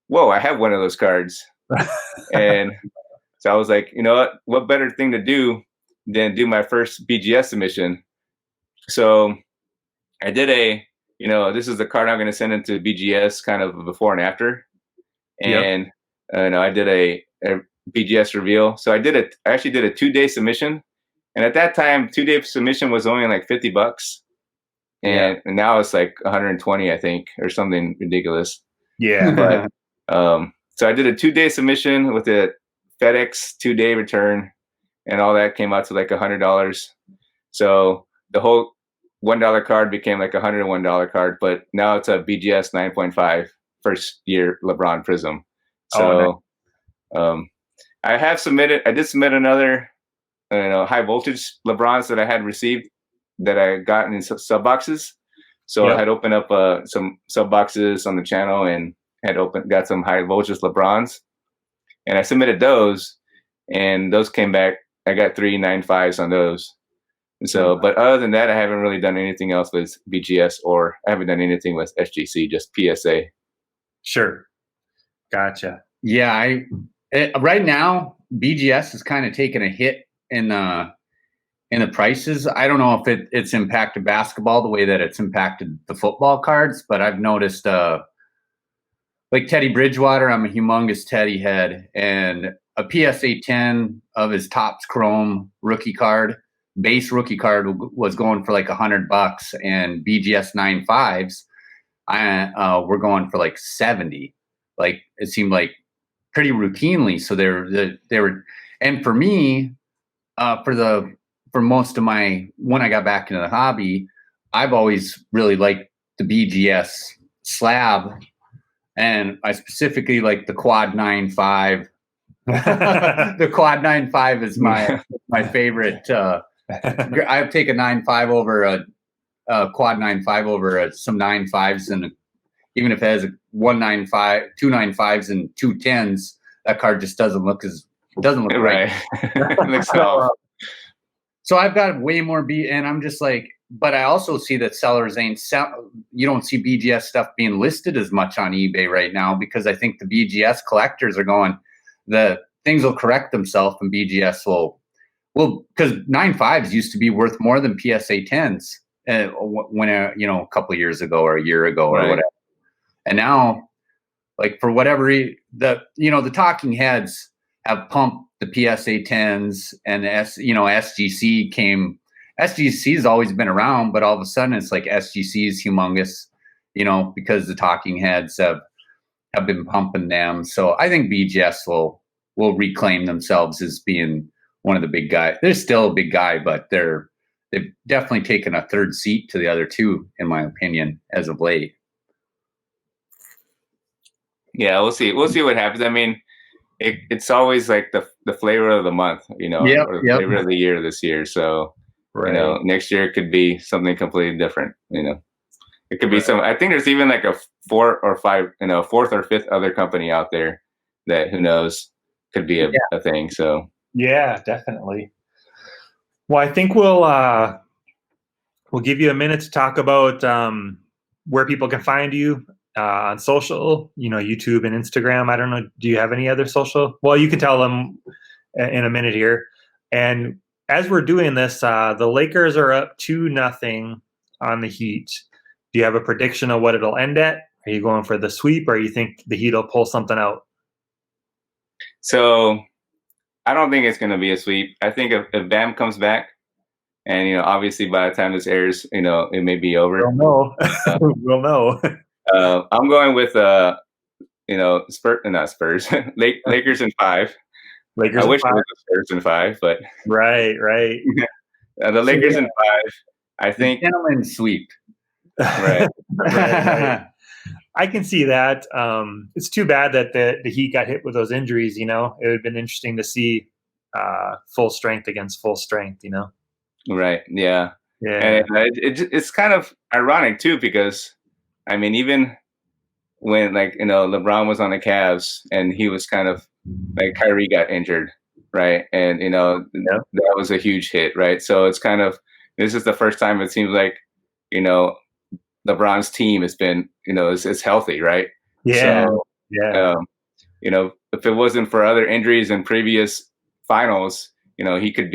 Speaker 4: whoa, I have one of those cards. And so I was like, what better thing to do than do my first BGS submission? So I did this is the card I'm going to send into BGS kind of before and after. And I did BGS reveal. So I actually did a 2-day submission, and at that time, 2-day submission was only like $50, and now it's like 120, I think, or something ridiculous.
Speaker 2: Yeah.
Speaker 4: But so I did a 2-day submission with a FedEx 2-day return, and all that came out to like $100. So the whole $1 card became like a $101 card, but now it's a BGS 9.5 first year LeBron Prism. So I did submit another high voltage LeBrons that I had received that I got in sub boxes. So I had opened up some sub boxes on the channel and got some high voltage LeBrons, and I submitted those, and those came back. I got 3 9.5s on those. And so, but other than that, I haven't really done anything else with BGS, or I haven't done anything with SGC, just PSA.
Speaker 2: Sure. Gotcha.
Speaker 3: Yeah, right now BGS is kind of taking a hit in the prices. I don't know if it's impacted basketball the way that it's impacted the football cards, but I've noticed like Teddy Bridgewater, I'm a humongous Teddy head, and a PSA 10 of his Topps Chrome rookie card, base rookie card, was going for like $100, and BGS 9.5s were going for like 70. Like it seemed like pretty routinely. So they were, and for me, for most of when I got back into the hobby, I've always really liked the BGS slab, and I specifically like the Quad 9.5. The Quad 9.5 is my favorite. I've taken 9.5 over a Quad 9.5 over some 9.5s, and even if it has 1.95, 2 9.5s, and 2 10s, that card just doesn't look right.
Speaker 4: It looks off.
Speaker 3: So I've got way more and I'm just like, but I also see that sellers you don't see BGS stuff being listed as much on eBay right now, because I think the BGS collectors are going, the things will correct themselves, and BGS will, because 9.5s used to be worth more than PSA 10s when a couple of years ago or a year ago or whatever. And now, like, for whatever the talking heads have pumped the PSA 10s, and SGC came. SGC's always been around, but all of a sudden it's like SGC's humongous, because the talking heads have been pumping them. So I think BGS will reclaim themselves as being one of the big guys. They're still a big guy, but they've definitely taken a third seat to the other two, in my opinion, as of late.
Speaker 4: Yeah, we'll see. We'll see what happens. I mean, it's always like the flavor of the month, or the flavor of the year this year. So, next year it could be something completely different. It could be I think there's even like a 4 or 5, 4th or 5th other company out there that, who knows, could be a thing. So
Speaker 2: yeah, definitely. Well, I think we'll give you a minute to talk about where people can find you on social, YouTube and Instagram. I don't know. Do you have any other social? Well, you can tell them in a minute here. And as we're doing this, the Lakers are up 2-0 on the Heat. Do you have a prediction of what it'll end at? Are you going for the sweep, or you think the Heat will pull something out?
Speaker 4: So I don't think it's going to be a sweep. I think if Bam comes back, and obviously by the time this airs, it may be over.
Speaker 2: We'll know. We'll know.
Speaker 4: I'm going with Spurs, Lakers in 5.
Speaker 2: Lakers.
Speaker 4: I wish it was the Spurs in 5, but
Speaker 2: right.
Speaker 4: The Lakers in 5. I think
Speaker 3: gentleman sweep.
Speaker 4: Right.
Speaker 2: Right. I can see that. It's too bad that the Heat got hit with those injuries. It would have been interesting to see full strength against full strength.
Speaker 4: Right. Yeah.
Speaker 2: Yeah.
Speaker 4: And it's kind of ironic too, because I mean, even when LeBron was on the Cavs and he was kind of like Kyrie got injured, right? And that was a huge hit, right? So it's kind of, this is the first time it seems like LeBron's team has been is healthy, right?
Speaker 2: Yeah.
Speaker 4: So, if it wasn't for other injuries in previous finals, he could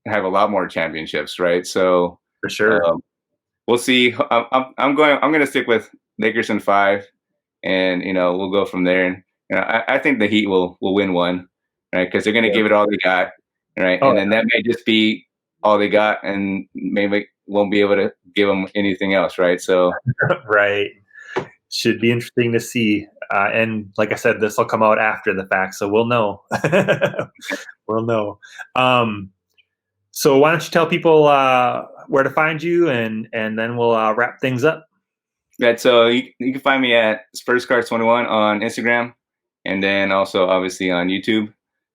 Speaker 4: have a lot more championships, right? So
Speaker 2: for sure.
Speaker 4: We'll see. I'm going to stick with Lakers in 5, and we'll go from there. I think the Heat will win one, right? Because they're going to give it all they got, right?
Speaker 2: Oh,
Speaker 4: And then that may just be all they got, and maybe won't be able to give them anything else, right? So
Speaker 2: right. Should be interesting to see. And like I said, this will come out after the fact, so we'll know. We'll know. So why don't you tell people where to find you, and then we'll wrap things up.
Speaker 4: yeah, so you can find me at Spurs Cards 21 on Instagram, and then also obviously on YouTube.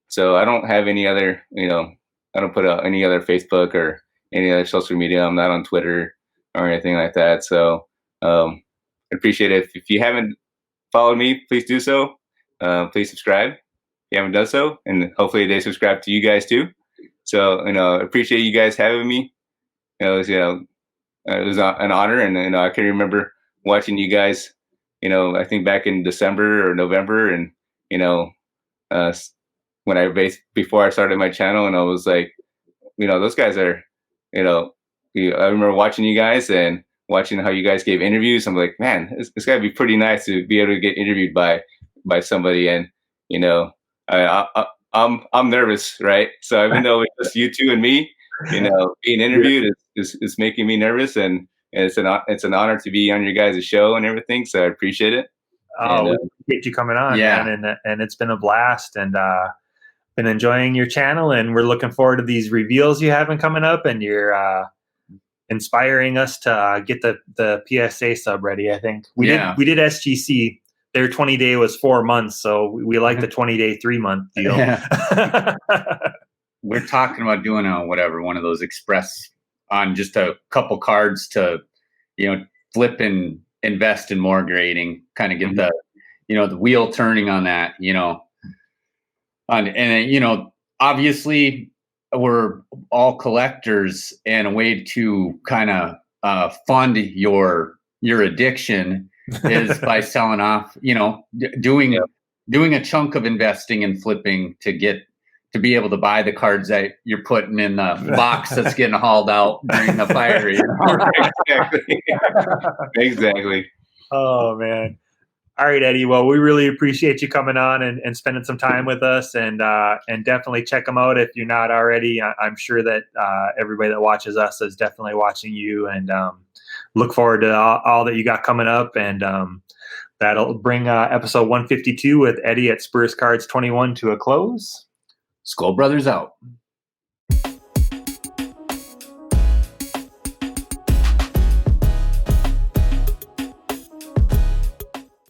Speaker 4: So I don't have any other, I don't put out any other Facebook or any other social media. I'm not on Twitter or anything like that. So I appreciate it. If you haven't followed me, please do so. Please subscribe if you haven't done so, and hopefully they subscribe to you guys too. So appreciate you guys having me. It was an honor, and I can remember watching you guys. I think back in December or November, and when before I started my channel, and I was like, those guys are, I remember watching you guys and watching how you guys gave interviews. I'm like, man, it's got to be pretty nice to be able to get interviewed by somebody, and I'm nervous, right? So even though it's just you two and me, being interviewed is making me nervous, and it's an honor to be on your guys' show and everything. So I appreciate it.
Speaker 2: Oh, we appreciate you coming on, man, and it's been a blast, and been enjoying your channel, and we're looking forward to these reveals you having coming up, and you're inspiring us to get the PSA sub ready. I think we did SGC. Their 20-day was 4 months, so we like the 20-day 3-month deal.
Speaker 3: Yeah. We're talking about doing one of those express on just a couple cards to, flip and invest in more grading, kind of get the wheel turning on that, obviously we're all collectors, and a way to kind of fund your addiction is by selling off, doing a chunk of investing and flipping to be able to buy the cards that you're putting in the box that's getting hauled out during the fire.
Speaker 4: Exactly.
Speaker 2: Oh, man. All right, Eddie. Well, we really appreciate you coming on and spending some time with us, and definitely check them out if you're not already. I'm sure that everybody that watches us is definitely watching you, and look forward to all that you got coming up, and that'll bring episode 152 with Eddie at Spurs Cards 21 to a close.
Speaker 3: Skull Brothers out.